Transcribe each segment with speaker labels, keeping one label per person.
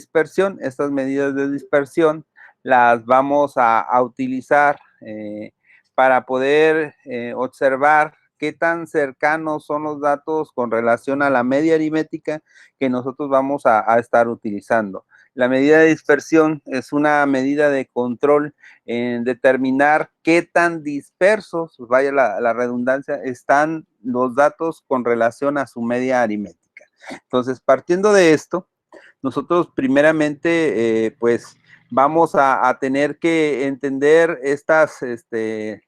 Speaker 1: dispersión. Estas medidas de dispersión las vamos a utilizar para poder observar qué tan cercanos son los datos con relación a la media aritmética que nosotros vamos a estar utilizando. La medida de dispersión es una medida de control en determinar qué tan dispersos, vaya la redundancia, están los datos con relación a su media aritmética. Entonces, partiendo de esto, nosotros primeramente, pues, vamos a tener que entender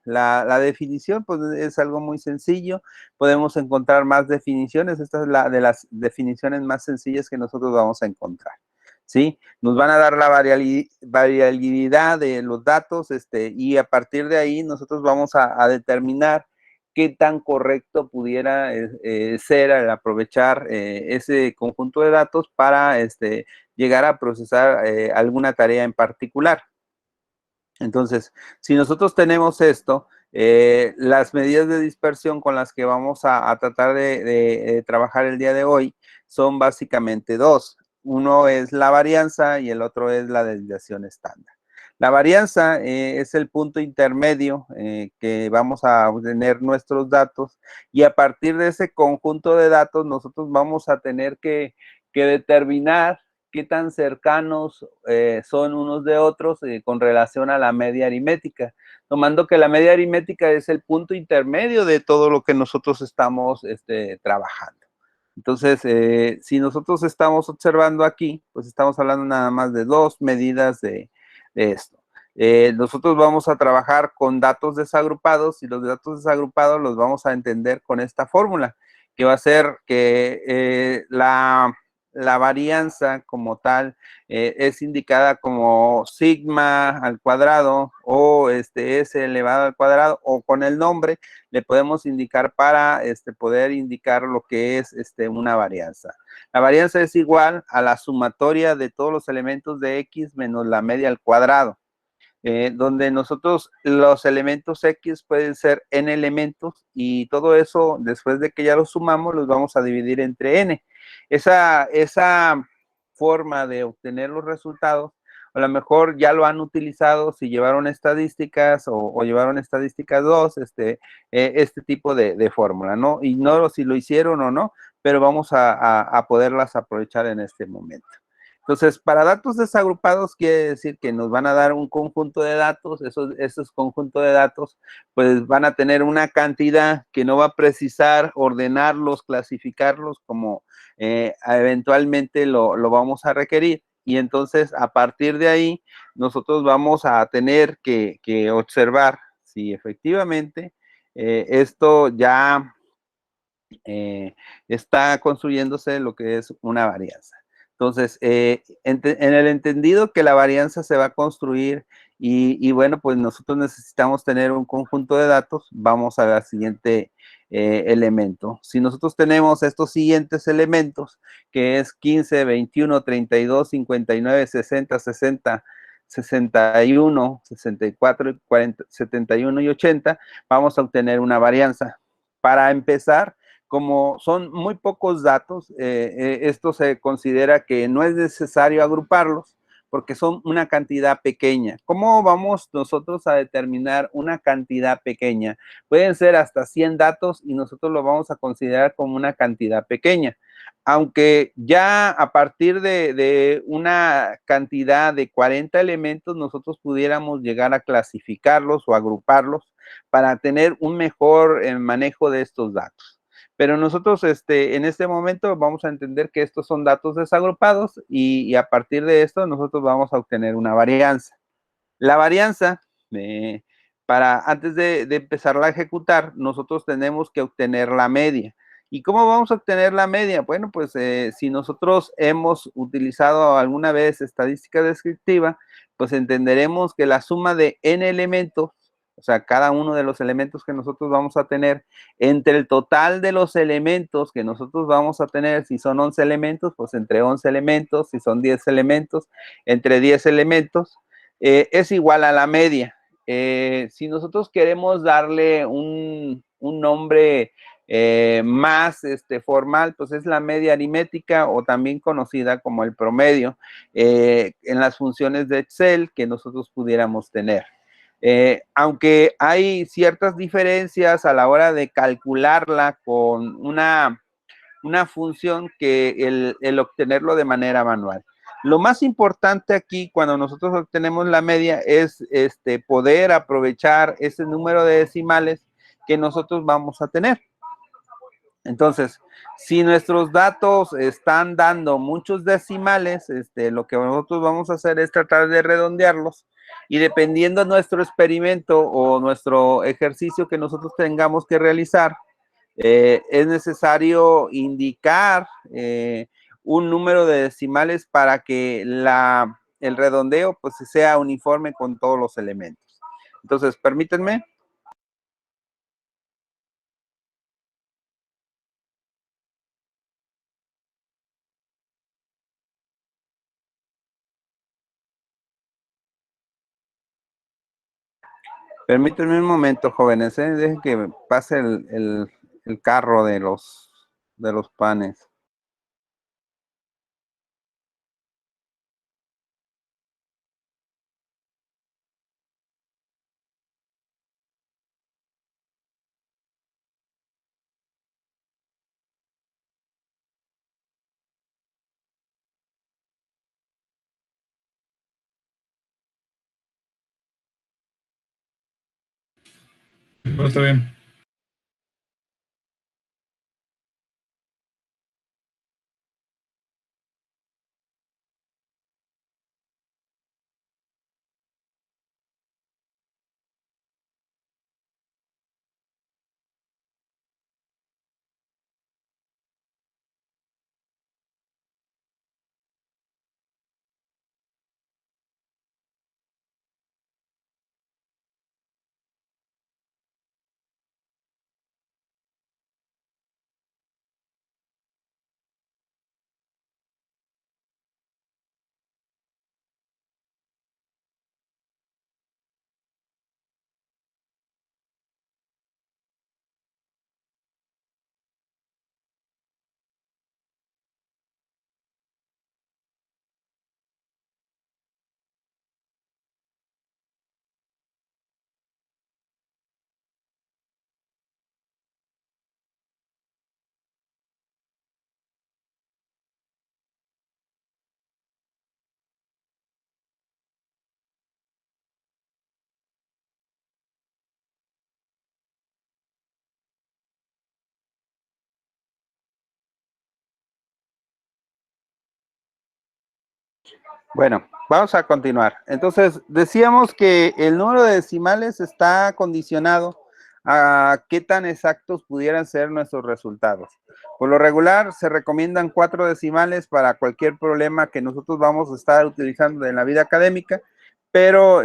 Speaker 1: la definición, pues es algo muy sencillo. Podemos encontrar más definiciones. Esta es la de las definiciones más sencillas que nosotros vamos a encontrar, ¿sí? Nos van a dar la variabilidad de los datos, y a partir de ahí nosotros vamos a determinar qué tan correcto pudiera ser al aprovechar ese conjunto de datos para llegar a procesar alguna tarea en particular. Entonces, si nosotros tenemos esto, las medidas de dispersión con las que vamos a tratar de trabajar el día de hoy son básicamente dos. Uno es la varianza y el otro es la desviación estándar. La varianza es el punto intermedio que vamos a obtener nuestros datos, y a partir de ese conjunto de datos nosotros vamos a tener que determinar qué tan cercanos son unos de otros con relación a la media aritmética, tomando que la media aritmética es el punto intermedio de todo lo que nosotros estamos trabajando. Entonces, si nosotros estamos observando aquí, pues estamos hablando nada más de dos medidas de esto. Nosotros vamos a trabajar con datos desagrupados, y los datos desagrupados los vamos a entender con esta fórmula, que va a ser que la varianza como tal es indicada como sigma al cuadrado o S elevado al cuadrado, o con el nombre le podemos indicar para poder indicar lo que es una varianza. La varianza es igual a la sumatoria de todos los elementos de X menos la media al cuadrado. Donde nosotros los elementos X pueden ser n elementos, y todo eso, después de que ya los sumamos, los vamos a dividir entre n. Esa forma de obtener los resultados, a lo mejor ya lo han utilizado si llevaron estadísticas o llevaron estadísticas 2, este tipo de fórmula, ¿no? Ignoro si lo hicieron o no, pero vamos a poderlas aprovechar en este momento. Entonces, para datos desagrupados quiere decir que nos van a dar un conjunto de datos. Esos conjuntos de datos pues van a tener una cantidad que no va a precisar ordenarlos, clasificarlos como eventualmente lo vamos a requerir. Y entonces, a partir de ahí, nosotros vamos a tener que observar si efectivamente esto ya está construyéndose lo que es una varianza. Entonces, en el entendido que la varianza se va a construir y bueno, pues nosotros necesitamos tener un conjunto de datos, vamos al siguiente elemento. Si nosotros tenemos estos siguientes elementos, que es 15, 21, 32, 59, 60, 60, 61, 64, 40, 71 y 80, vamos a obtener una varianza. Para empezar, como son muy pocos datos, esto se considera que no es necesario agruparlos porque son una cantidad pequeña. ¿Cómo vamos nosotros a determinar una cantidad pequeña? Pueden ser hasta 100 datos y nosotros lo vamos a considerar como una cantidad pequeña. Aunque ya a partir de una cantidad de 40 elementos, nosotros pudiéramos llegar a clasificarlos o agruparlos para tener un mejor manejo de estos datos. Pero nosotros en este momento vamos a entender que estos son datos desagrupados y a partir de esto nosotros vamos a obtener una varianza. La varianza, antes de empezarla a ejecutar, nosotros tenemos que obtener la media. ¿Y cómo vamos a obtener la media? Bueno, pues si nosotros hemos utilizado alguna vez estadística descriptiva, pues entenderemos que la suma de n elementos, o sea, cada uno de los elementos que nosotros vamos a tener, entre el total de los elementos que nosotros vamos a tener, si son 11 elementos, pues entre 11 elementos, si son 10 elementos, entre 10 elementos, es igual a la media. Si nosotros queremos darle un nombre más formal, pues es la media aritmética o también conocida como el promedio en las funciones de Excel que nosotros pudiéramos tener. Aunque hay ciertas diferencias a la hora de calcularla con una función que el obtenerlo de manera manual. Lo más importante aquí cuando nosotros obtenemos la media es poder aprovechar ese número de decimales que nosotros vamos a tener. Entonces, si nuestros datos están dando muchos decimales, lo que nosotros vamos a hacer es tratar de redondearlos y dependiendo de nuestro experimento o nuestro ejercicio que nosotros tengamos que realizar, es necesario indicar un número de decimales para que el redondeo pues sea uniforme con todos los elementos. Entonces, permítanme. Permítanme un momento, jóvenes, dejen que pase el carro de los panes.
Speaker 2: Pero está bien.
Speaker 1: Bueno, vamos a continuar. Entonces, decíamos que el número de decimales está condicionado a qué tan exactos pudieran ser nuestros resultados. Por lo regular, se recomiendan 4 decimales para cualquier problema que nosotros vamos a estar utilizando en la vida académica, pero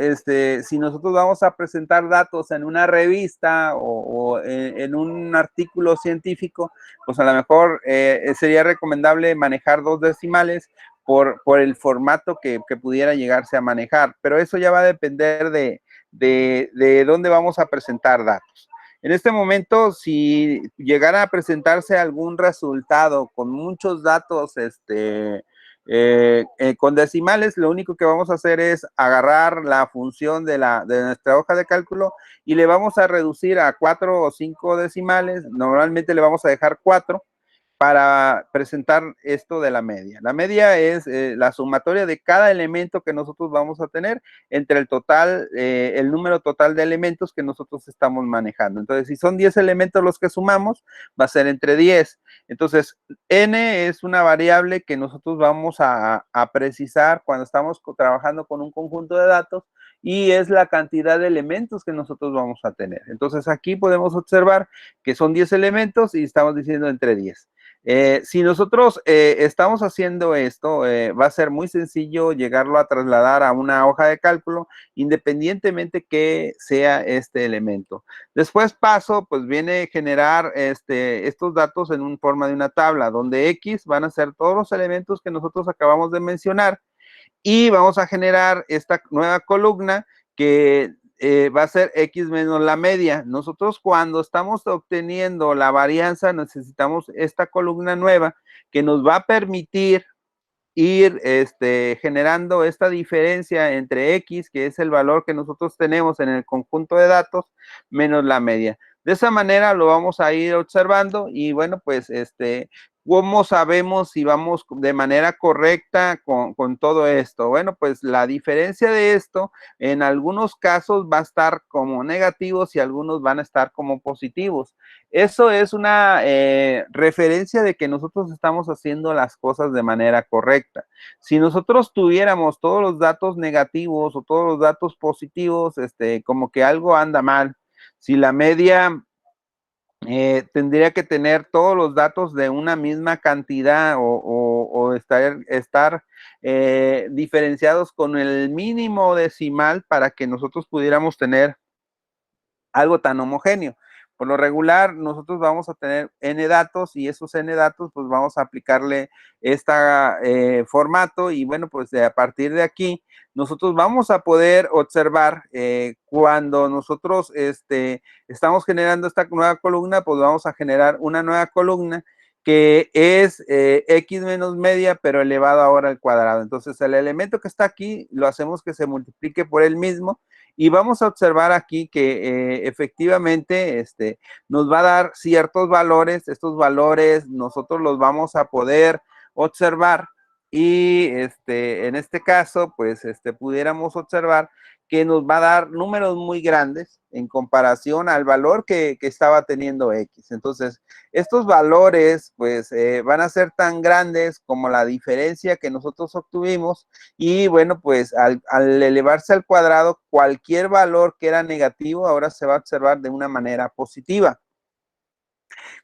Speaker 1: si nosotros vamos a presentar datos en una revista o en un artículo científico, pues a lo mejor sería recomendable manejar 2 decimales por el formato que pudiera llegarse a manejar, pero eso ya va a depender de dónde vamos a presentar datos. En este momento, si llegara a presentarse algún resultado con muchos datos con decimales, lo único que vamos a hacer es agarrar la función de nuestra hoja de cálculo y le vamos a reducir a 4 o 5 decimales, normalmente le vamos a dejar 4, para presentar esto de la media. La media es la sumatoria de cada elemento que nosotros vamos a tener entre el total, el número total de elementos que nosotros estamos manejando. Entonces, si son 10 elementos los que sumamos, va a ser entre 10. Entonces, n es una variable que nosotros vamos a precisar cuando estamos trabajando con un conjunto de datos y es la cantidad de elementos que nosotros vamos a tener. Entonces, aquí podemos observar que son 10 elementos y estamos diciendo entre 10. Si nosotros estamos haciendo esto, va a ser muy sencillo llegarlo a trasladar a una hoja de cálculo, independientemente que sea este elemento. Después paso, pues viene a generar estos datos en forma de una tabla, donde X van a ser todos los elementos que nosotros acabamos de mencionar, y vamos a generar esta nueva columna que va a ser X menos la media. Nosotros cuando estamos obteniendo la varianza necesitamos esta columna nueva que nos va a permitir ir generando esta diferencia entre X, que es el valor que nosotros tenemos en el conjunto de datos, menos la media. De esa manera lo vamos a ir observando y bueno, pues ¿cómo sabemos si vamos de manera correcta con todo esto? Bueno, pues la diferencia de esto en algunos casos va a estar como negativos y algunos van a estar como positivos. Eso es una referencia de que nosotros estamos haciendo las cosas de manera correcta. Si nosotros tuviéramos todos los datos negativos o todos los datos positivos, como que algo anda mal. Si la media tendría que tener todos los datos de una misma cantidad o estar diferenciados con el mínimo decimal para que nosotros pudiéramos tener algo tan homogéneo. Por lo regular, nosotros vamos a tener N datos y esos N datos, pues vamos a aplicarle este formato y bueno, pues a partir de aquí, nosotros vamos a poder observar cuando nosotros estamos generando esta nueva columna, pues vamos a generar una nueva columna que es X menos media, pero elevado ahora al cuadrado. Entonces, el elemento que está aquí, lo hacemos que se multiplique por el mismo y vamos a observar aquí que efectivamente nos va a dar ciertos valores. Estos valores nosotros los vamos a poder observar y en este caso, pues pudiéramos observar que nos va a dar números muy grandes en comparación al valor que estaba teniendo X. Entonces, estos valores, pues, van a ser tan grandes como la diferencia que nosotros obtuvimos y, bueno, pues, al elevarse al cuadrado, cualquier valor que era negativo ahora se va a observar de una manera positiva.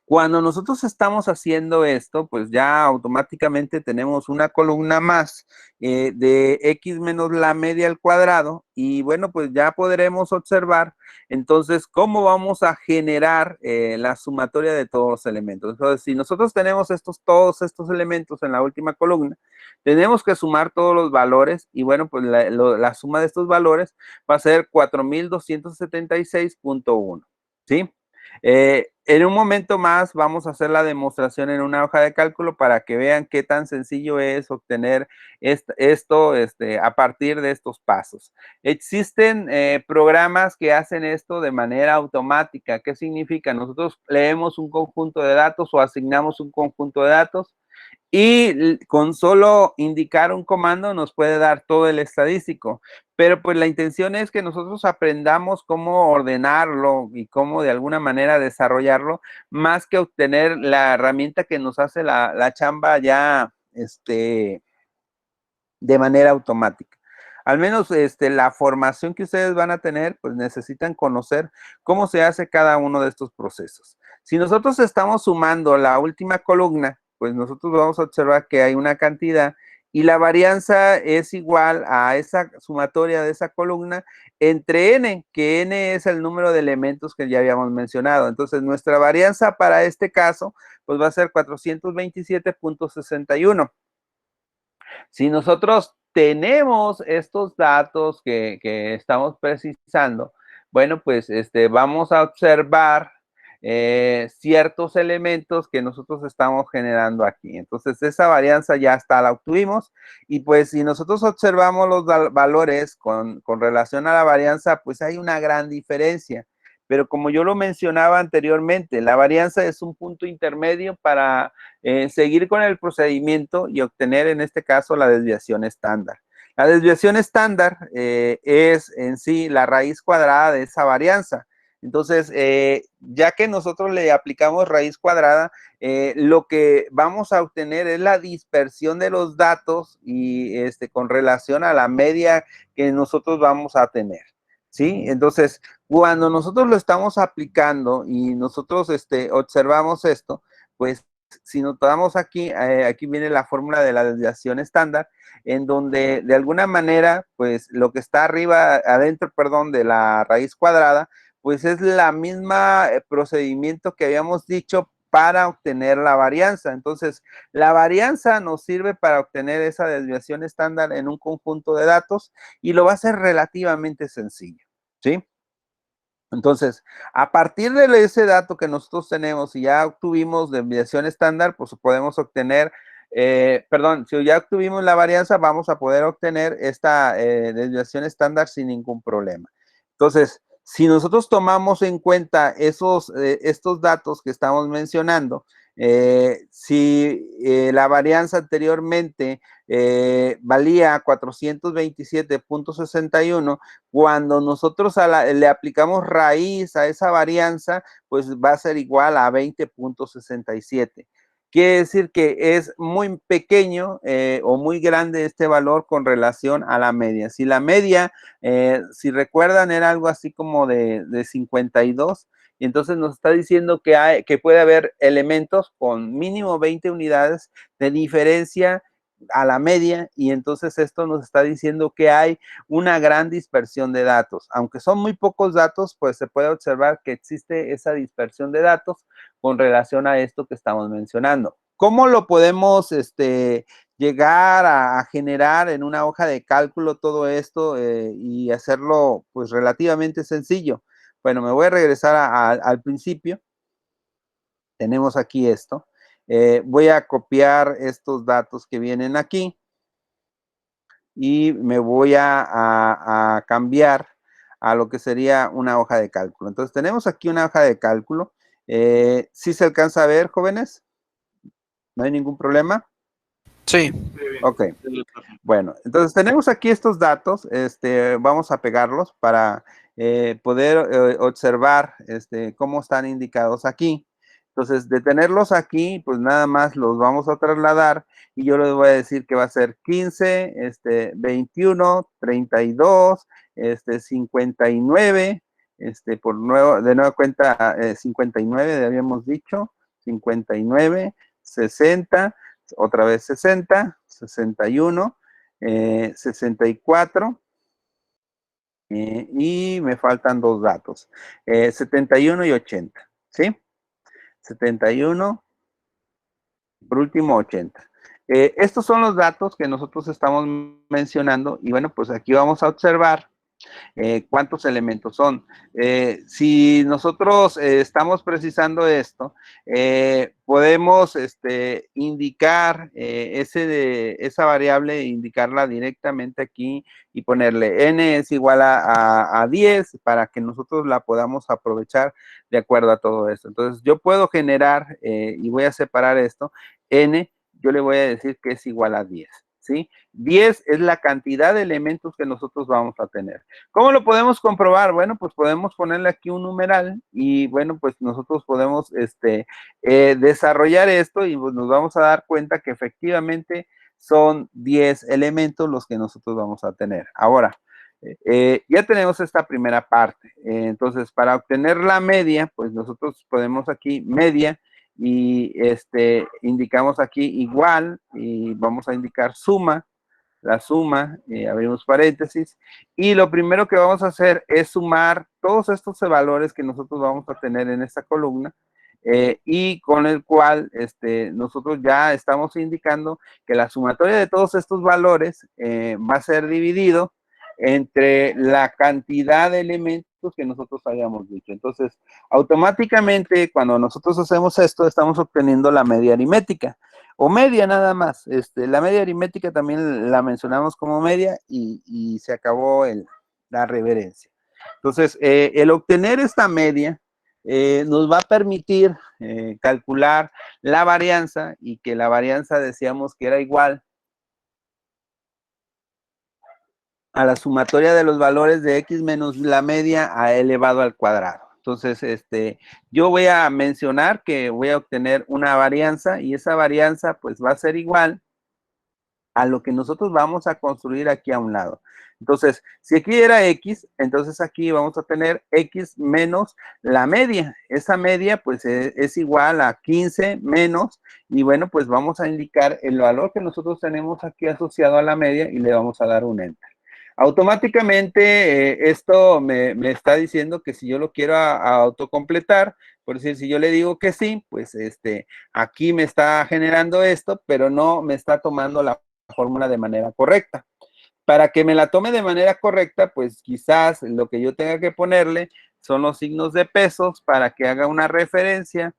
Speaker 1: Cuando nosotros estamos haciendo esto, pues ya automáticamente tenemos una columna más de X menos la media al cuadrado y bueno, pues ya podremos observar entonces cómo vamos a generar la sumatoria de todos los elementos. Entonces, si nosotros tenemos todos estos elementos en la última columna, tenemos que sumar todos los valores y bueno, pues la suma de estos valores va a ser 4276.1, ¿sí? En un momento más vamos a hacer la demostración en una hoja de cálculo para que vean qué tan sencillo es obtener esto a partir de estos pasos. Existen programas que hacen esto de manera automática. ¿Qué significa? Nosotros leemos un conjunto de datos o asignamos un conjunto de datos y con solo indicar un comando nos puede dar todo el estadístico. Pero pues la intención es que nosotros aprendamos cómo ordenarlo y cómo de alguna manera desarrollarlo, más que obtener la herramienta que nos hace la chamba ya de manera automática. Al menos la formación que ustedes van a tener, pues necesitan conocer cómo se hace cada uno de estos procesos. Si nosotros estamos sumando la última columna, pues nosotros vamos a observar que hay una cantidad y la varianza es igual a esa sumatoria de esa columna entre n, que n es el número de elementos que ya habíamos mencionado. Entonces, nuestra varianza para este caso, pues va a ser 427.61. Si nosotros tenemos estos datos que estamos precisando, bueno, pues vamos a observar ciertos elementos que nosotros estamos generando aquí. Entonces, esa varianza ya está, la obtuvimos. Y pues si nosotros observamos los valores con relación a la varianza, pues hay una gran diferencia. Pero como yo lo mencionaba anteriormente, la varianza es un punto intermedio para seguir con el procedimiento y obtener en este caso la desviación estándar. La desviación estándar es en sí la raíz cuadrada de esa varianza. Entonces, ya que nosotros le aplicamos raíz cuadrada, lo que vamos a obtener es la dispersión de los datos y con relación a la media que nosotros vamos a tener, ¿sí? Entonces, cuando nosotros lo estamos aplicando y nosotros observamos esto, pues si notamos aquí, aquí viene la fórmula de la desviación estándar, en donde de alguna manera, pues lo que está arriba, adentro, perdón, de la raíz cuadrada, pues es la misma procedimiento que habíamos dicho para obtener la varianza. Entonces, la varianza nos sirve para obtener esa desviación estándar en un conjunto de datos y lo va a hacer relativamente sencillo. ¿sí? Entonces, a partir de ese dato que nosotros tenemos y ya obtuvimos desviación estándar, pues podemos obtener, si ya obtuvimos la varianza, vamos a poder obtener esta desviación estándar sin ningún problema. Entonces, si nosotros tomamos en cuenta estos datos que estamos mencionando, si la varianza anteriormente valía 427.61, cuando nosotros le aplicamos raíz a esa varianza, pues va a ser igual a 20.67. Quiere decir que es muy pequeño o muy grande este valor con relación a la media. Si la media, si recuerdan, era algo así como de 52, y entonces nos está diciendo que puede haber elementos con mínimo 20 unidades de diferencia a la media, y entonces esto nos está diciendo que hay una gran dispersión de datos. Aunque son muy pocos datos, pues se puede observar que existe esa dispersión de datos con relación a esto que estamos mencionando. ¿Cómo lo podemos llegar a generar en una hoja de cálculo todo esto y hacerlo pues relativamente sencillo? Bueno, me voy a regresar al principio. Tenemos aquí esto. Voy a copiar estos datos que vienen aquí y me voy a cambiar a lo que sería una hoja de cálculo. Entonces, tenemos aquí una hoja de cálculo. ¿Sí se alcanza a ver, jóvenes? ¿No hay ningún problema?
Speaker 3: Sí.
Speaker 1: Ok. Bueno, entonces tenemos aquí estos datos. Vamos a pegarlos para poder observar cómo están indicados aquí. Entonces, de tenerlos aquí, pues nada más los vamos a trasladar y yo les voy a decir que va a ser 15, 21, 32, 59, de nueva cuenta 59, habíamos dicho, 59, 60, otra vez 60, 61, 64, y me faltan dos datos, 71 y 80, ¿sí? 71, por último 80. Estos son los datos que nosotros estamos mencionando y bueno, pues aquí vamos a observar cuántos elementos son. Si nosotros estamos precisando esto, podemos indicar esa variable, indicarla directamente aquí y ponerle n es igual a 10 para que nosotros la podamos aprovechar de acuerdo a todo esto. Entonces, yo puedo generar, y voy a separar esto, n, yo le voy a decir que es igual a 10, ¿sí? 10 es la cantidad de elementos que nosotros vamos a tener. ¿Cómo lo podemos comprobar? Bueno, pues podemos ponerle aquí un numeral y bueno, pues nosotros podemos desarrollar esto y pues nos vamos a dar cuenta que efectivamente son 10 elementos los que nosotros vamos a tener. Ahora, ya tenemos esta primera parte. Entonces, para obtener la media, pues nosotros podemos aquí media y indicamos aquí igual y vamos a indicar suma, la suma, abrimos paréntesis, y lo primero que vamos a hacer es sumar todos estos valores que nosotros vamos a tener en esta columna, y con el cual nosotros ya estamos indicando que la sumatoria de todos estos valores va a ser dividido entre la cantidad de elementos que nosotros hayamos dicho. Entonces, automáticamente, cuando nosotros hacemos esto, estamos obteniendo la media aritmética, o media nada más. La media aritmética también la mencionamos como media y se acabó la reverencia. Entonces, el obtener esta media nos va a permitir calcular la varianza y que la varianza decíamos que era igual a la sumatoria de los valores de x menos la media elevado al cuadrado. Entonces, yo voy a mencionar que voy a obtener una varianza y esa varianza pues va a ser igual a lo que nosotros vamos a construir aquí a un lado. Entonces, si aquí era x, entonces aquí vamos a tener x menos la media. Esa media pues es igual a 15 menos, y bueno, pues vamos a indicar el valor que nosotros tenemos aquí asociado a la media y le vamos a dar un enter. Automáticamente esto me está diciendo que si yo lo quiero autocompletar, por decir, si yo le digo que sí, pues aquí me está generando esto, pero no me está tomando la fórmula de manera correcta. Para que me la tome de manera correcta, pues quizás lo que yo tenga que ponerle son los signos de pesos para que haga una referencia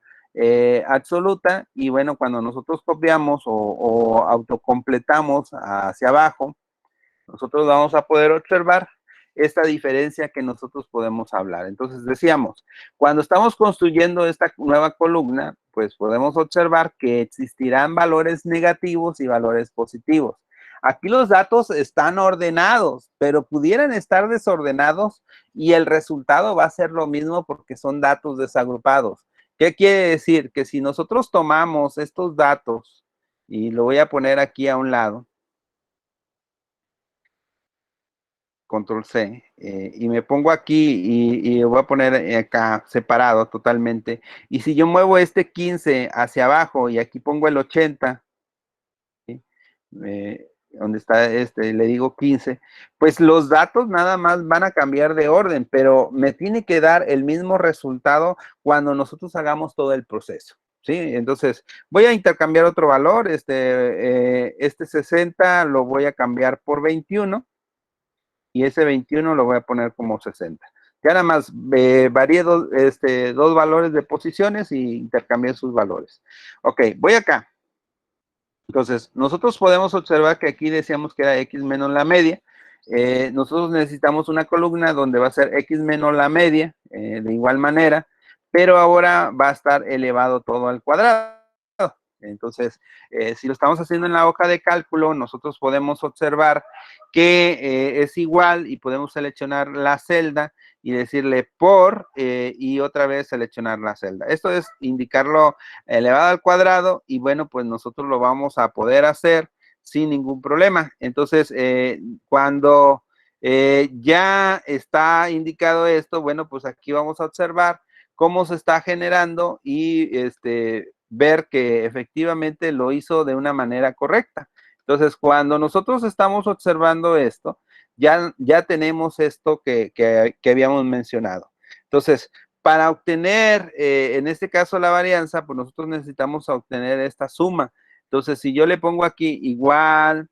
Speaker 1: absoluta. Y bueno, cuando nosotros copiamos o autocompletamos hacia abajo, nosotros vamos a poder observar esta diferencia que nosotros podemos hablar. Entonces decíamos, cuando estamos construyendo esta nueva columna, pues podemos observar que existirán valores negativos y valores positivos. Aquí los datos están ordenados, pero pudieran estar desordenados y el resultado va a ser lo mismo porque son datos desagrupados. ¿Qué quiere decir? Que si nosotros tomamos estos datos, y lo voy a poner aquí a un lado, control C, y me pongo aquí y voy a poner acá separado totalmente. Y si yo muevo este 15 hacia abajo y aquí pongo el 80, ¿sí? Donde está le digo 15, pues los datos nada más van a cambiar de orden, pero me tiene que dar el mismo resultado cuando nosotros hagamos todo el proceso. ¿Sí? Entonces, voy a intercambiar otro valor, este 60 lo voy a cambiar por 21, y ese 21 lo voy a poner como 60. Ya nada más varié dos valores de posiciones y intercambié sus valores. Ok, voy acá. Entonces, nosotros podemos observar que aquí decíamos que era X menos la media. Nosotros necesitamos una columna donde va a ser X menos la media, de igual manera, pero ahora va a estar elevado todo al cuadrado. Entonces, si lo estamos haciendo en la hoja de cálculo, nosotros podemos observar que es igual y podemos seleccionar la celda y decirle por y otra vez seleccionar la celda. Esto es indicarlo elevado al cuadrado y bueno, pues nosotros lo vamos a poder hacer sin ningún problema. Entonces, cuando ya está indicado esto, bueno, pues aquí vamos a observar cómo se está generando y ver que efectivamente lo hizo de una manera correcta. Entonces, cuando nosotros estamos observando esto, ya tenemos esto que habíamos mencionado. Entonces, para obtener, en este caso, la varianza, pues nosotros necesitamos obtener esta suma. Entonces, si yo le pongo aquí igual,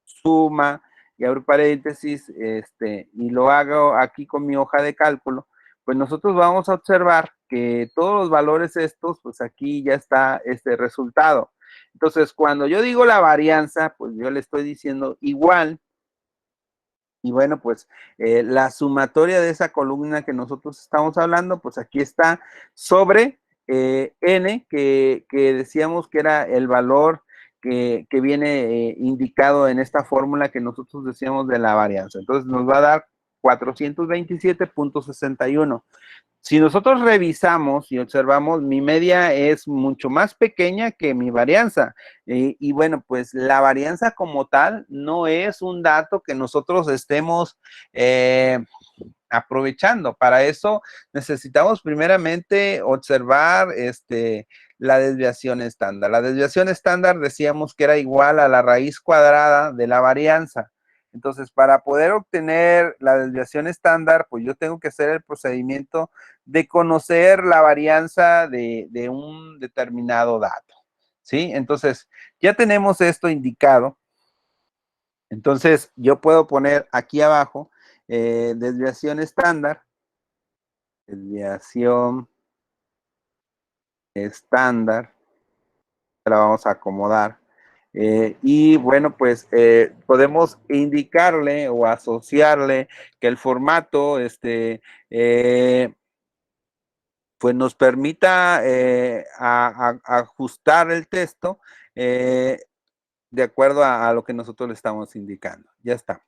Speaker 1: suma, y abro paréntesis, y lo hago aquí con mi hoja de cálculo, pues nosotros vamos a observar que todos los valores estos, pues aquí ya está este resultado. Entonces, cuando yo digo la varianza, pues yo le estoy diciendo igual, y bueno, pues la sumatoria de esa columna que nosotros estamos hablando, pues aquí está sobre n, que decíamos que era el valor que viene indicado en esta fórmula que nosotros decíamos de la varianza. Entonces nos va a dar 427.61. Si nosotros revisamos y observamos, mi media es mucho más pequeña que mi varianza. Y bueno, pues la varianza como tal no es un dato que nosotros estemos aprovechando. Para eso necesitamos primeramente observar la desviación estándar. La desviación estándar decíamos que era igual a la raíz cuadrada de la varianza. Entonces, para poder obtener la desviación estándar, pues yo tengo que hacer el procedimiento de conocer la varianza de un determinado dato, ¿sí? Entonces, ya tenemos esto indicado. Entonces, yo puedo poner aquí abajo desviación estándar, desviación estándar, la vamos a acomodar. Y bueno, pues podemos indicarle o asociarle que el formato pues nos permita ajustar el texto de acuerdo a lo que nosotros le estamos indicando. Ya está.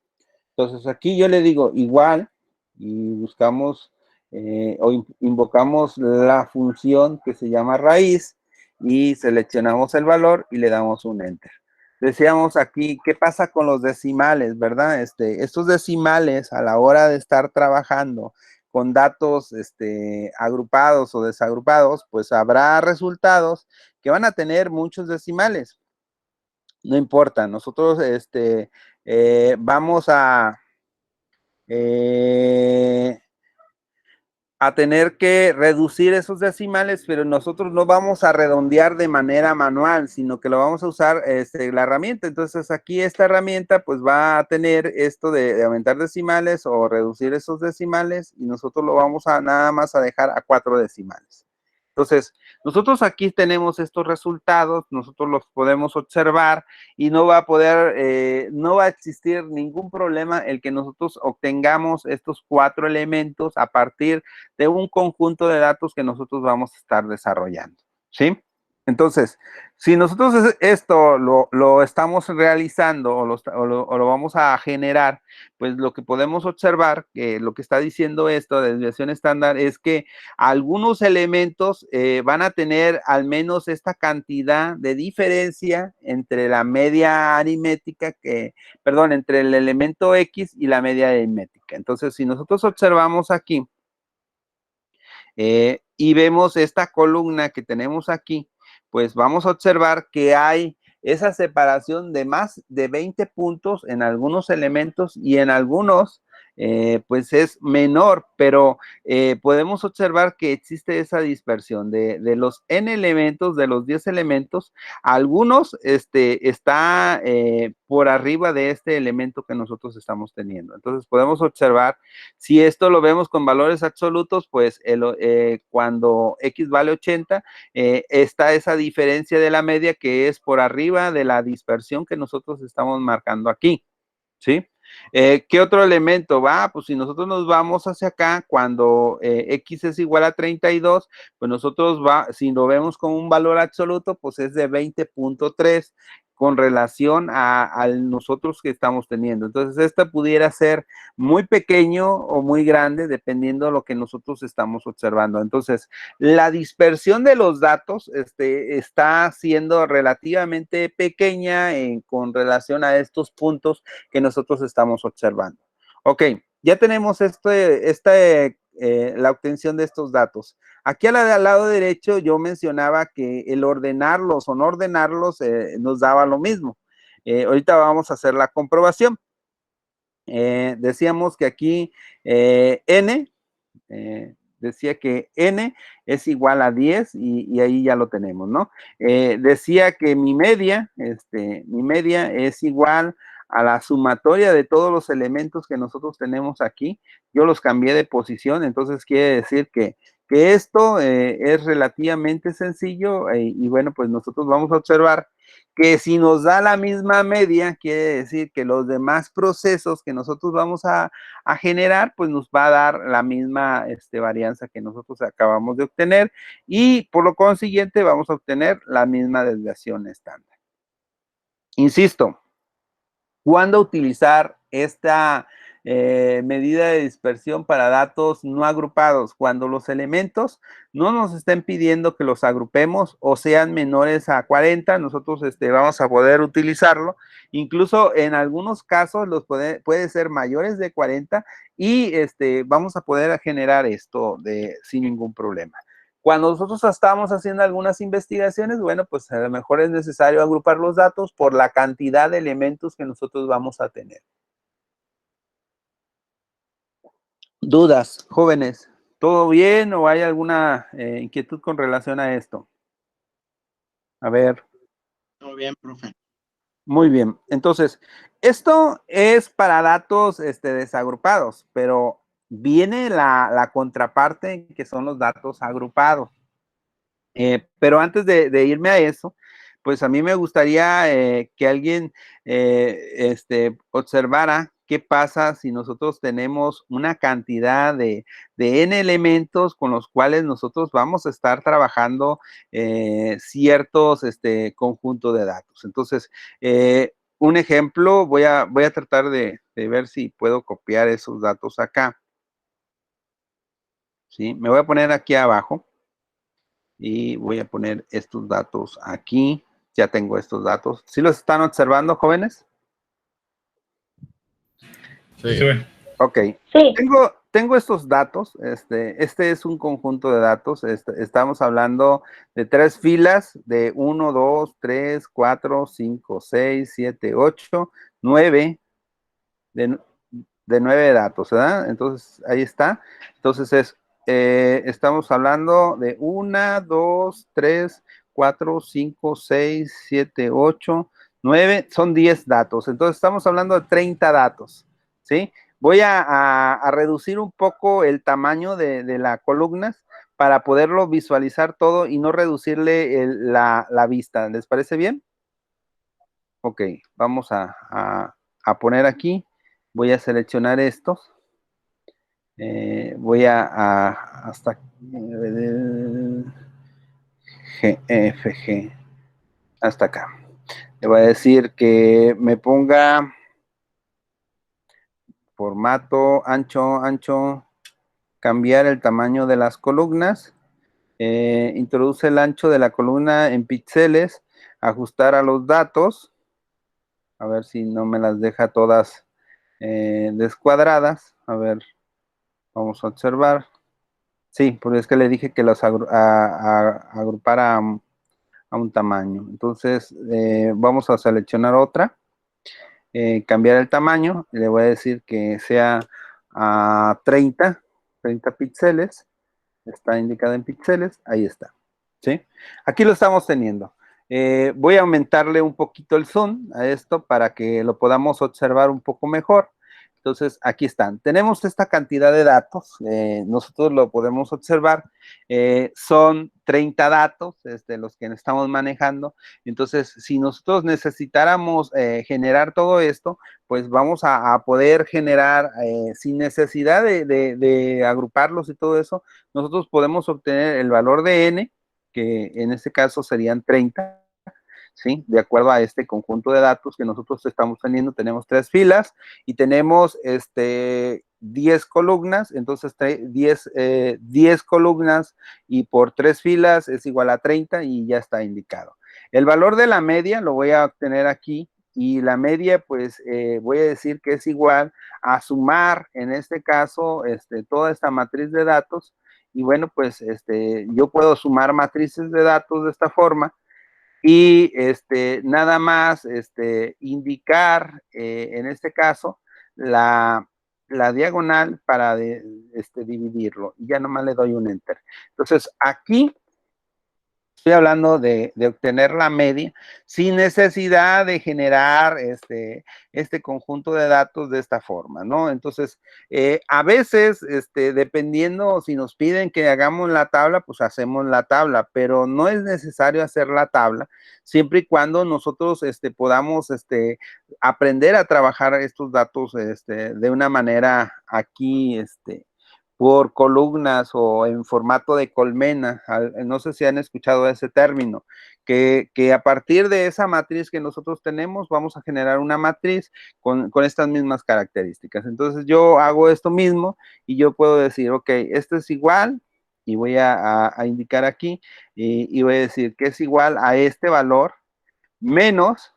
Speaker 1: Entonces aquí yo le digo igual y buscamos o invocamos la función que se llama raíz y seleccionamos el valor y le damos un enter. Decíamos aquí, ¿qué pasa con los decimales, verdad? Estos decimales a la hora de estar trabajando con datos agrupados o desagrupados, pues habrá resultados que van a tener muchos decimales. No importa, nosotros vamos a a tener que reducir esos decimales, pero nosotros no vamos a redondear de manera manual, sino que lo vamos a usar la herramienta. Entonces aquí esta herramienta pues va a tener esto de aumentar decimales o reducir esos decimales y nosotros lo vamos a nada más a dejar a 4 decimales. Entonces, nosotros aquí tenemos estos resultados, nosotros los podemos observar y no va a poder, no va a existir ningún problema el que nosotros obtengamos estos 4 elementos a partir de un conjunto de datos que nosotros vamos a estar desarrollando, ¿sí? Entonces, si nosotros esto lo estamos realizando o lo vamos a generar, pues lo que podemos observar, que lo que está diciendo esto de desviación estándar, es que algunos elementos van a tener al menos esta cantidad de diferencia entre la media aritmética, perdón, entre el elemento X y la media aritmética. Entonces, si nosotros observamos aquí, y vemos esta columna que tenemos aquí, pues vamos a observar que hay esa separación de más de 20 puntos en algunos elementos y en algunos pues es menor, pero podemos observar que existe esa dispersión de los n elementos, de los 10 elementos, algunos está por arriba de este elemento que nosotros estamos teniendo. Entonces podemos observar, si esto lo vemos con valores absolutos, pues cuando X vale 80, está esa diferencia de la media que es por arriba de la dispersión que nosotros estamos marcando aquí, ¿sí? ¿Qué otro elemento va? Pues si nosotros nos vamos hacia acá, cuando X es igual a 32, pues nosotros si lo vemos con un valor absoluto, pues es de 20.3 con relación a nosotros que estamos teniendo. Entonces, esta pudiera ser muy pequeño o muy grande, dependiendo de lo que nosotros estamos observando. Entonces, la dispersión de los datos está siendo relativamente pequeña con relación a estos puntos que nosotros estamos observando. Ok, ya tenemos la obtención de estos datos. Aquí al lado derecho yo mencionaba que el ordenarlos o no ordenarlos nos daba lo mismo. Ahorita vamos a hacer la comprobación. Decíamos que aquí n, decía que n es igual a 10 y ahí ya lo tenemos, ¿no? Decía que mi media es igual a la sumatoria de todos los elementos que nosotros tenemos aquí. Yo los cambié de posición, entonces quiere decir que esto es relativamente sencillo y bueno, pues nosotros vamos a observar que si nos da la misma media, quiere decir que los demás procesos que nosotros vamos a generar, pues nos va a dar la misma varianza que nosotros acabamos de obtener y por lo consiguiente vamos a obtener la misma desviación estándar. Insisto, ¿cuándo utilizar esta medida de dispersión para datos no agrupados? Cuando los elementos no nos estén pidiendo que los agrupemos o sean menores a 40, nosotros vamos a poder utilizarlo. Incluso en algunos casos puede ser mayores de 40 y vamos a poder generar esto sin ningún problema. Cuando nosotros estamos haciendo algunas investigaciones, bueno, pues a lo mejor es necesario agrupar los datos por la cantidad de elementos que nosotros vamos a tener. ¿Dudas, jóvenes? ¿Todo bien o hay alguna inquietud con relación a esto? A ver.
Speaker 3: Todo bien, profe.
Speaker 1: Muy bien. Entonces, esto es para datos desagrupados, pero viene la contraparte que son los datos agrupados. Pero antes de irme a eso, pues a mí me gustaría que alguien observara qué pasa si nosotros tenemos una cantidad de n elementos con los cuales nosotros vamos a estar trabajando ciertos conjunto de datos. Entonces, un ejemplo, voy a tratar de ver si puedo copiar esos datos acá. ¿Sí? Me voy a poner aquí abajo. Y voy a poner estos datos aquí. Ya tengo estos datos. ¿Sí los están observando, jóvenes?
Speaker 2: Sí.
Speaker 1: Ok.
Speaker 4: Sí.
Speaker 1: Tengo estos datos. Este es un conjunto de datos. Estamos hablando de 3 filas de 1, 2, 3, 4, 5, 6, 7, 8, 9. De 9 datos, ¿verdad? Entonces, ahí está. Entonces es estamos hablando de 1, 2, 3, 4, 5, 6, 7, 8, 9, son 10 datos. Entonces estamos hablando de 30 datos, ¿sí? Voy a reducir un poco el tamaño de las columnas para poderlo visualizar todo y no reducirle la vista. ¿Les parece bien? Ok, vamos a poner aquí. Voy a seleccionar estos. Voy hasta GFG, hasta acá. Le voy a decir que me ponga formato ancho, cambiar el tamaño de las columnas, introduce el ancho de la columna en píxeles, ajustar a los datos, a ver si no me las deja todas descuadradas. A ver, vamos a observar. Sí, porque es que le dije que los agrupara a un tamaño. Entonces, vamos a seleccionar otra, cambiar el tamaño, y le voy a decir que sea a 30 píxeles, está indicada en píxeles, ahí está, ¿sí? Aquí lo estamos teniendo. Voy a aumentarle un poquito el zoom a esto para que lo podamos observar un poco mejor. Entonces, aquí están. Tenemos esta cantidad de datos, nosotros lo podemos observar, son 30 datos, los que estamos manejando. Entonces, si nosotros necesitáramos generar todo esto, pues vamos a poder generar, sin necesidad de agruparlos y todo eso, nosotros podemos obtener el valor de n, que en este caso serían 30, ¿sí? De acuerdo a este conjunto de datos que nosotros estamos teniendo, tenemos 3 filas y tenemos 10 columnas, entonces 10 columnas y por 3 filas es igual a 30 y ya está indicado. El valor de la media lo voy a obtener aquí y la media pues voy a decir que es igual a sumar en este caso toda esta matriz de datos y bueno pues yo puedo sumar matrices de datos de esta forma y nada más indicar en este caso la diagonal para dividirlo. Y ya nomás le doy un enter. Entonces, aquí estoy hablando de obtener la media sin necesidad de generar este conjunto de datos de esta forma, ¿no? Entonces, a veces, dependiendo si nos piden que hagamos la tabla, pues hacemos la tabla, pero no es necesario hacer la tabla, siempre y cuando nosotros podamos aprender a trabajar estos datos de una manera aquí, por columnas o en formato de colmena. No sé si han escuchado ese término, que a partir de esa matriz que nosotros tenemos, vamos a generar una matriz con estas mismas características. Entonces yo hago esto mismo y yo puedo decir, ok, esto es igual, y voy a indicar aquí, y voy a decir que es igual a este valor menos,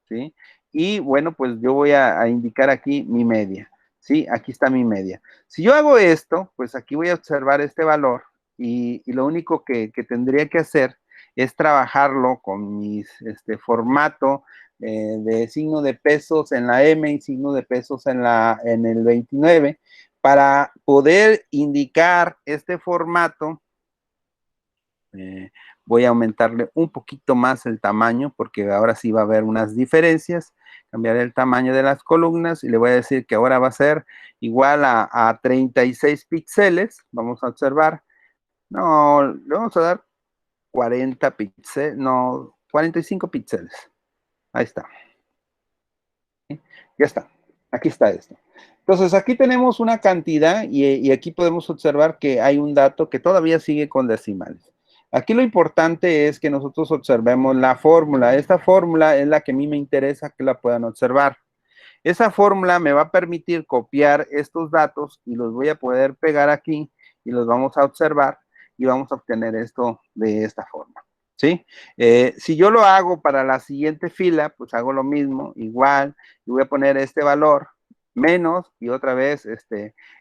Speaker 1: ¿sí? Y bueno, pues yo voy a indicar aquí mi media, ¿sí? Aquí está mi media. Si yo hago esto, pues aquí voy a observar este valor y lo único que tendría que hacer es trabajarlo con mis formato de signo de pesos en la M y signo de pesos en el 29 para poder indicar este formato. Voy a aumentarle un poquito más el tamaño porque ahora sí va a haber unas diferencias. Cambiaré el tamaño de las columnas y le voy a decir que ahora va a ser igual a 36 píxeles. Vamos a observar. No, le vamos a dar 40 píxeles, no, 45 píxeles. Ahí está. ¿Sí? Ya está. Aquí está esto. Entonces, aquí tenemos una cantidad y aquí podemos observar que hay un dato que todavía sigue con decimales. Aquí lo importante es que nosotros observemos la fórmula. Esta fórmula es la que a mí me interesa que la puedan observar. Esa fórmula me va a permitir copiar estos datos y los voy a poder pegar aquí y los vamos a observar y vamos a obtener esto de esta forma, ¿sí? Si yo lo hago para la siguiente fila, pues hago lo mismo, igual, y voy a poner este valor menos y otra vez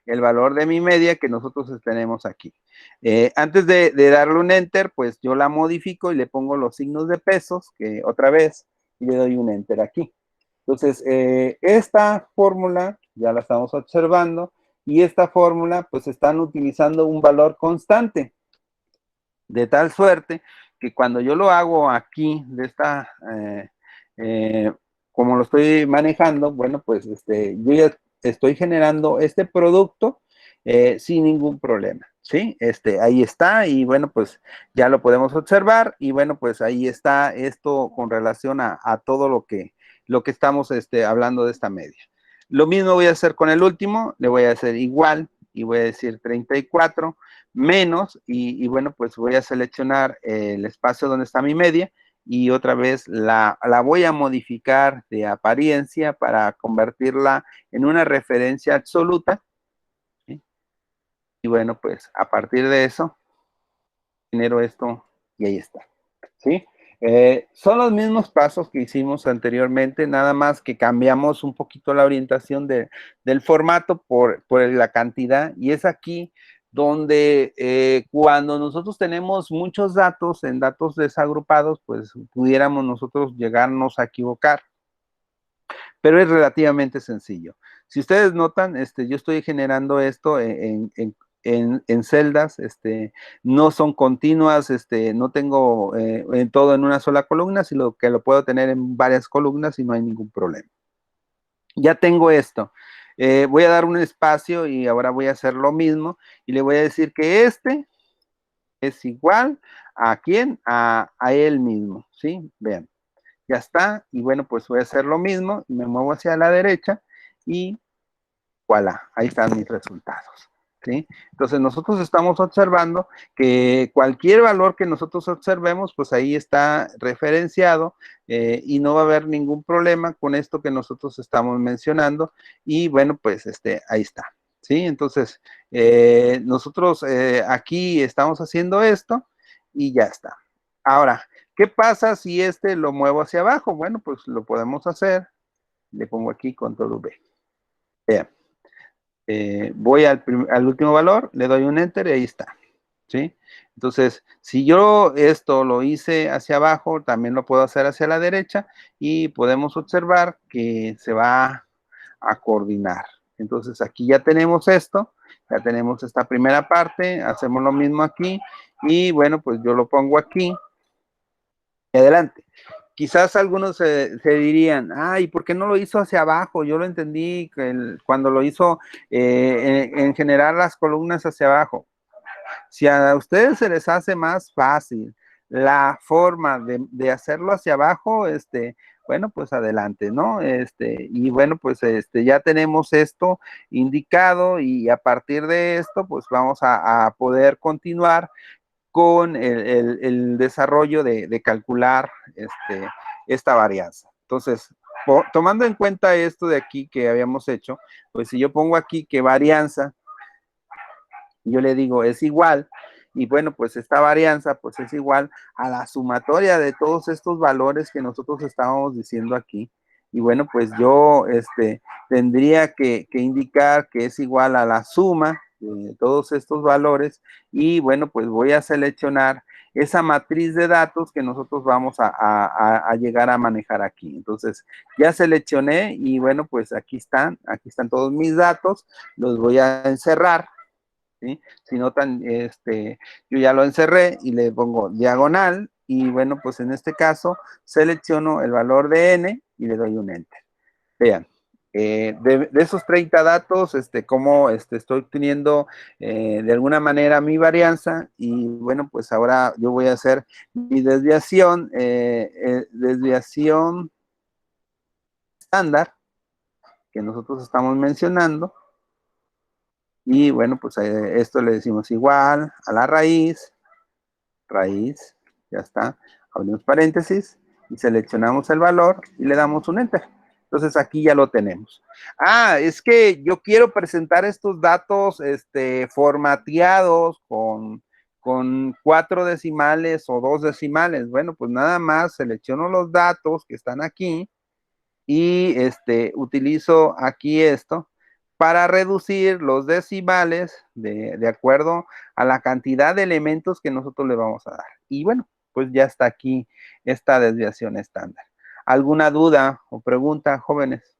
Speaker 1: el valor de mi media que nosotros tenemos aquí. Antes de darle un enter, pues yo la modifico y le pongo los signos de pesos, que otra vez, y le doy un enter aquí. Entonces, esta fórmula ya la estamos observando y esta fórmula pues están utilizando un valor constante, de tal suerte que cuando yo lo hago aquí, de esta, como lo estoy manejando, bueno, pues yo ya estoy generando este producto sin ningún problema, ¿sí? Ahí está, y bueno, pues ya lo podemos observar, y bueno, pues ahí está esto con relación a todo lo que estamos hablando de esta media. Lo mismo voy a hacer con el último, le voy a hacer igual, y voy a decir 34 menos, y bueno, pues voy a seleccionar el espacio donde está mi media, y otra vez la voy a modificar de apariencia para convertirla en una referencia absoluta, ¿sí? Y bueno, pues a partir de eso, genero esto, y ahí está, ¿sí? Son los mismos pasos que hicimos anteriormente, nada más que cambiamos un poquito la orientación del formato por la cantidad, y es aquí donde cuando nosotros tenemos muchos datos en datos desagrupados, pues pudiéramos nosotros llegarnos a equivocar, pero es relativamente sencillo. Si ustedes notan, yo estoy generando esto en celdas, no son continuas, no tengo todo en una sola columna, sino que lo puedo tener en varias columnas y no hay ningún problema. Ya tengo esto. Voy a dar un espacio y ahora voy a hacer lo mismo y le voy a decir que es igual a ¿quién? A él mismo, ¿sí? Vean. Ya está, y bueno, pues voy a hacer lo mismo, me muevo hacia la derecha y voilà, ahí están mis resultados, ¿sí? Entonces nosotros estamos observando que cualquier valor que nosotros observemos, pues ahí está referenciado y no va a haber ningún problema con esto que nosotros estamos mencionando, y bueno, pues ahí está, ¿sí? Entonces, nosotros aquí estamos haciendo esto y ya está. Ahora, ¿qué pasa si lo muevo hacia abajo? Bueno, pues lo podemos hacer. Le pongo aquí control V. Vean. Voy al último valor, le doy un enter y ahí está, ¿sí? Entonces, si yo esto lo hice hacia abajo, también lo puedo hacer hacia la derecha y podemos observar que se va a coordinar. Entonces, aquí ya tenemos esto, ya tenemos esta primera parte, hacemos lo mismo aquí y bueno, pues yo lo pongo aquí y adelante. Quizás algunos se dirían, ay, ¿por qué no lo hizo hacia abajo? Yo lo entendí cuando lo hizo en generar las columnas hacia abajo. Si a ustedes se les hace más fácil la forma de hacerlo hacia abajo, bueno, pues adelante, ¿no? Y bueno, pues ya tenemos esto indicado y a partir de esto, pues vamos a poder continuar con el desarrollo de calcular esta varianza. Entonces, tomando en cuenta esto de aquí que habíamos hecho, pues si yo pongo aquí que varianza, yo le digo es igual, y bueno, pues esta varianza pues es igual a la sumatoria de todos estos valores que nosotros estábamos diciendo aquí. Y bueno, pues yo tendría que indicar que es igual a la suma de todos estos valores, y bueno, pues voy a seleccionar esa matriz de datos que nosotros vamos a llegar a manejar aquí. Entonces, ya seleccioné y bueno, pues aquí están todos mis datos, los voy a encerrar, ¿sí? Si notan, yo ya lo encerré y le pongo diagonal, y bueno, pues en este caso selecciono el valor de n y le doy un enter. Vean, de esos 30 datos, cómo estoy obteniendo de alguna manera mi varianza, y bueno, pues ahora yo voy a hacer mi desviación estándar que nosotros estamos mencionando, y bueno, pues esto le decimos igual a la raíz, ya está, abrimos paréntesis y seleccionamos el valor y le damos un enter. Entonces aquí ya lo tenemos. Ah, es que yo quiero presentar estos datos formateados con 4 decimales o 2 decimales. Bueno, pues nada más selecciono los datos que están aquí y utilizo aquí esto para reducir los decimales de acuerdo a la cantidad de elementos que nosotros le vamos a dar. Y bueno, pues ya está aquí esta desviación estándar. ¿Alguna duda o pregunta, jóvenes?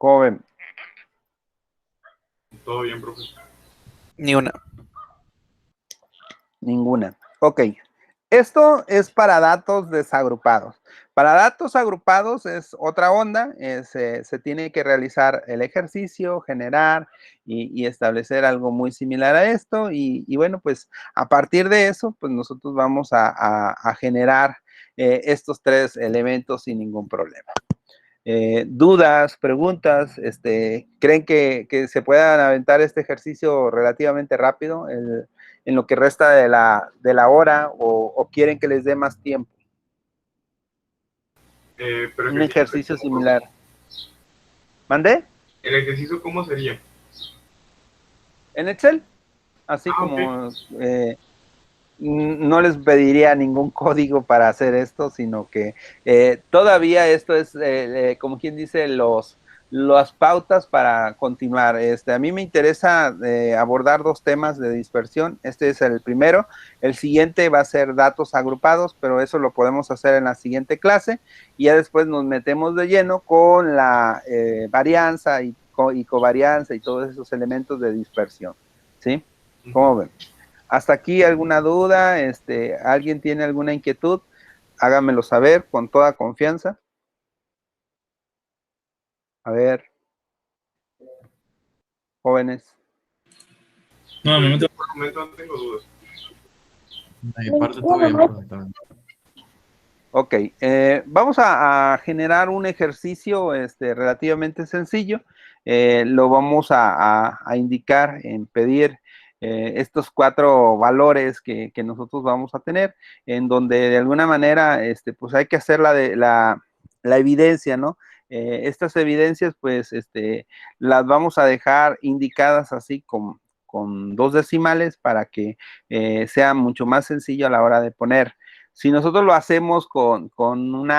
Speaker 1: ¿Cómo ven?
Speaker 2: Todo bien, profe.
Speaker 4: Ni una.
Speaker 1: Ninguna. Ok. Esto es para datos desagrupados. Para datos agrupados es otra onda. Se tiene que realizar el ejercicio, generar y establecer algo muy similar a esto. Y bueno, pues a partir de eso, pues nosotros vamos a generar estos tres elementos sin ningún problema. Dudas, preguntas, ¿creen que se puedan aventar este ejercicio relativamente rápido en lo que resta de la hora o quieren que les dé más tiempo?
Speaker 2: Pero
Speaker 1: Un ejercicio similar. ¿Mandé?
Speaker 2: ¿El ejercicio cómo sería?
Speaker 1: ¿En Excel? Así como
Speaker 2: Ok.
Speaker 1: no les pediría ningún código para hacer esto, sino que todavía esto es, como quien dice, las pautas para continuar. A mí me interesa abordar dos temas de dispersión. Este es el primero. El siguiente va a ser datos agrupados, pero eso lo podemos hacer en la siguiente clase. Y ya después nos metemos de lleno con la varianza y covarianza y todos esos elementos de dispersión. ¿Sí? ¿Cómo ven? Hasta aquí, ¿alguna duda? ¿Alguien tiene alguna inquietud? Háganmelo saber con toda confianza. A ver, jóvenes.
Speaker 2: No, por el momento no tengo dudas.
Speaker 5: De mi parte todo bien, profe, también.
Speaker 1: Ok, vamos a generar un ejercicio relativamente sencillo. Lo vamos a indicar en pedir estos 4 valores que nosotros vamos a tener, en donde de alguna manera pues hay que hacer la evidencia, ¿no? Estas evidencias, pues, las vamos a dejar indicadas así con 2 decimales para que sea mucho más sencillo a la hora de poner. Si nosotros lo hacemos con un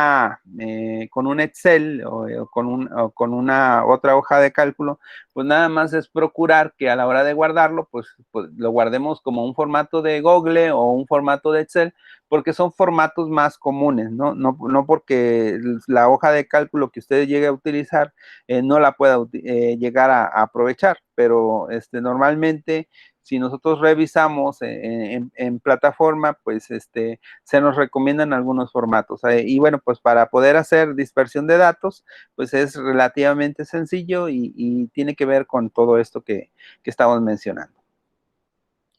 Speaker 1: Excel o con una otra hoja de cálculo, pues nada más es procurar que a la hora de guardarlo, pues lo guardemos como un formato de Google o un formato de Excel, porque son formatos más comunes, ¿no? No porque la hoja de cálculo que usted llegue a utilizar no la pueda llegar a aprovechar, pero normalmente si nosotros revisamos en plataforma, pues se nos recomiendan algunos formatos. Y bueno, pues para poder hacer dispersión de datos, pues es relativamente sencillo y tiene que ver con todo esto que estamos mencionando.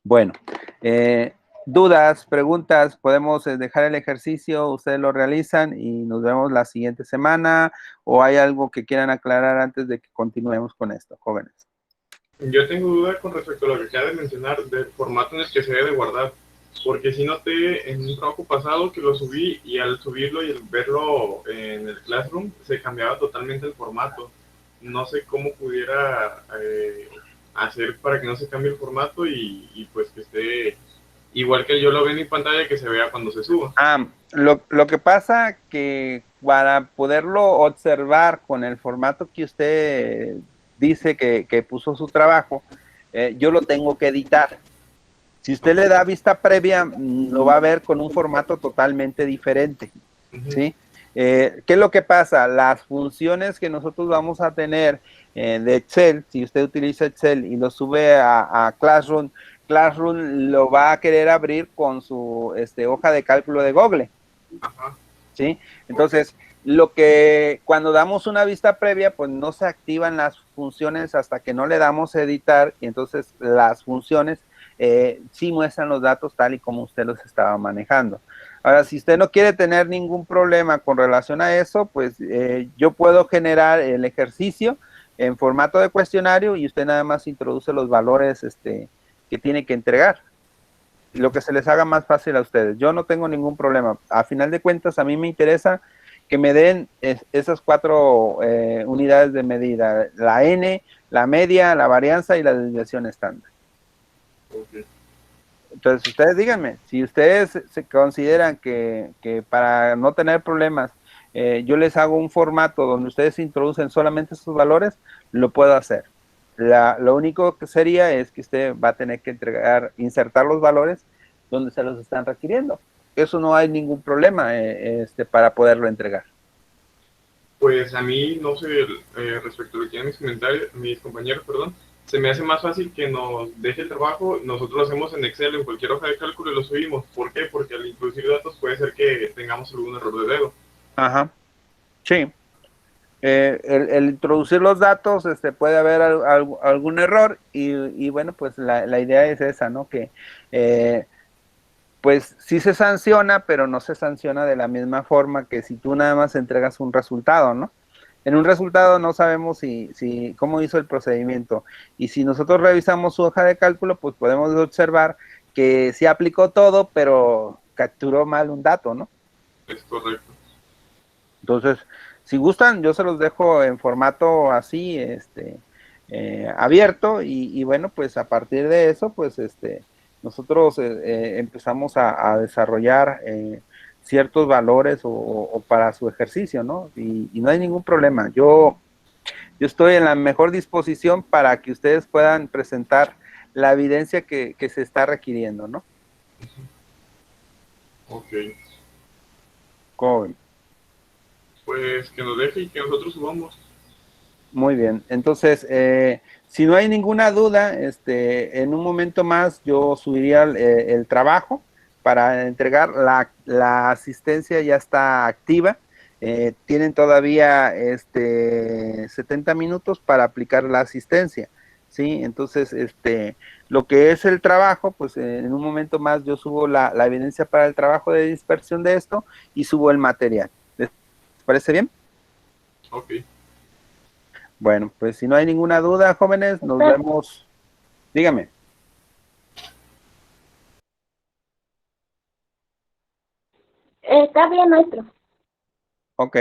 Speaker 1: Bueno, dudas, preguntas, podemos dejar el ejercicio, ustedes lo realizan y nos vemos la siguiente semana, o hay algo que quieran aclarar antes de que continuemos con esto, jóvenes.
Speaker 2: Yo tengo duda con respecto a lo que acaba de mencionar del formato en el que se debe guardar, porque sí noté en un trabajo pasado que lo subí y al subirlo y al verlo en el Classroom se cambiaba totalmente el formato. No sé cómo pudiera hacer para que no se cambie el formato y pues que esté igual que yo lo veo en mi pantalla, que se vea cuando se suba.
Speaker 1: Lo que pasa que para poderlo observar con el formato que usted dice que puso su trabajo, yo lo tengo que editar. Si usted le da vista previa, lo va a ver con un formato totalmente diferente, ¿sí? ¿Qué es lo que pasa? Las funciones que nosotros vamos a tener de Excel, si usted utiliza Excel y lo sube a Classroom, Classroom lo va a querer abrir con su hoja de cálculo de Google, ¿sí? Entonces, cuando damos una vista previa, pues no se activan las funciones hasta que no le damos editar, y entonces las funciones sí muestran los datos tal y como usted los estaba manejando. Ahora, si usted no quiere tener ningún problema con relación a eso, pues yo puedo generar el ejercicio en formato de cuestionario y usted nada más introduce los valores que tiene que entregar. Lo que se les haga más fácil a ustedes. Yo no tengo ningún problema. A final de cuentas, a mí me interesa que me den esas 4 unidades de medida. La N, la media, la varianza y la desviación estándar. Entonces, ustedes díganme, si ustedes se consideran que para no tener problemas, yo les hago un formato donde ustedes introducen solamente esos valores, lo puedo hacer. Lo único que sería es que usted va a tener que insertar los valores donde se los están requiriendo. Eso no hay ningún problema para poderlo entregar.
Speaker 2: pues a mí, no sé, respecto a lo que tienen mis compañeros, perdón, se me hace más fácil que nos deje el trabajo, nosotros lo hacemos en Excel, en cualquier hoja de cálculo y lo subimos. ¿Por qué? Porque al introducir datos puede ser que tengamos algún error de dedo.
Speaker 1: Ajá, sí. El introducir los datos, puede haber algún error y bueno, pues la idea es esa, ¿no? Que pues sí se sanciona, pero no se sanciona de la misma forma que si tú nada más entregas un resultado, ¿no? En un resultado no sabemos cómo hizo el procedimiento. Y si nosotros revisamos su hoja de cálculo, pues podemos observar que sí aplicó todo, pero capturó mal un dato, ¿no?
Speaker 2: Es correcto.
Speaker 1: Entonces, si gustan, yo se los dejo en formato así, abierto, y bueno, pues a partir de eso, pues nosotros empezamos a desarrollar ciertos valores o para su ejercicio, ¿no? Y no hay ningún problema. Yo estoy en la mejor disposición para que ustedes puedan presentar la evidencia que se está requiriendo, ¿no?
Speaker 2: Ok.
Speaker 1: ¿Cómo ven?
Speaker 2: Pues que nos deje y que nosotros subamos.
Speaker 1: Muy bien, entonces, si no hay ninguna duda, en un momento más yo subiría el trabajo para entregar la asistencia, ya está activa. Tienen todavía 70 minutos para aplicar la asistencia, ¿sí? Entonces, lo que es el trabajo, pues en un momento más yo subo la evidencia para el trabajo de dispersión de esto y subo el material. ¿Les parece bien?
Speaker 2: Ok.
Speaker 1: Bueno, pues si no hay ninguna duda, jóvenes, nos vemos. Dígame.
Speaker 4: Está bien, maestro.
Speaker 1: Ok.